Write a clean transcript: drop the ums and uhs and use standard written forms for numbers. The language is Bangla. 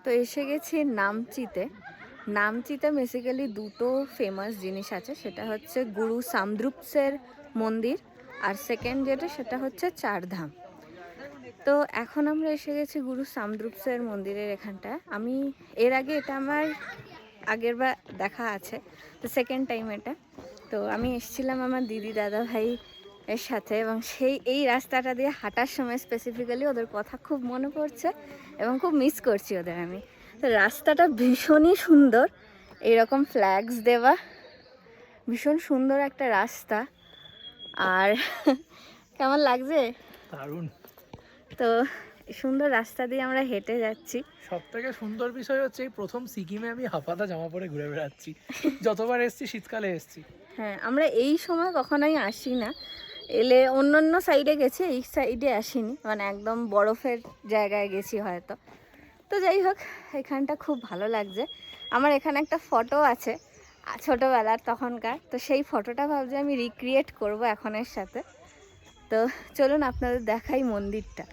তো এসে গেছি নামচিতে। নামচিতে বেসিক্যালি দুটো ফেমাস জিনিস আছে, সেটা হচ্ছে গুরু সামদ্রুপসের মন্দির, আর সেকেন্ড যেটা সেটা হচ্ছে চারধাম। তো এখন আমরা এসে গেছি গুরু সামদ্রুপসের মন্দিরের এখানটায়। আমি এর আগে এটা আমার আগের বার দেখা আছে, তো সেকেন্ড টাইম এটা। তো আমি এসেছিলাম আমার দিদি দাদা ভাই এর সাথে, এবং এই রাস্তাটা দিয়ে হাঁটার সময় স্পেসিফিক্যালি ওদের কথা খুব মনে পড়ছে এবং খুব মিস করছি ওদের আমি। তো রাস্তাটা ভীষণই সুন্দর, এইরকম ফ্ল্যাগস দেওয়া, ভীষণ সুন্দর একটা রাস্তা। আর কেমন লাগছে? দারুণ। তো সুন্দর রাস্তা দিয়ে আমরা হেঁটে যাচ্ছি। সব থেকে সুন্দর বিষয় হচ্ছে এই প্রথম সিকিমে আমি হাফাতা জামা পরে ঘুরে বেড়াচ্ছি। যতবার এসছি শীতকালে এসছি। হ্যাঁ, আমরা এই সময় কখনোই আসি না, এলে অন্য অন্য সাইডে গেছি, এই সাইডে আসিনি, মানে একদম বরফের জায়গায় গেছি হয়তো। তো যাই হোক, এখানটা খুব ভালো লাগছে। আমার এখানে একটা ফটো আছে ছোটোবেলার তখনকার, তো সেই ফটোটা ভাবছি আমি রিক্রিয়েট করব এখনের সাথে। তো চলুন আপনাদের দেখাই মন্দিরটা।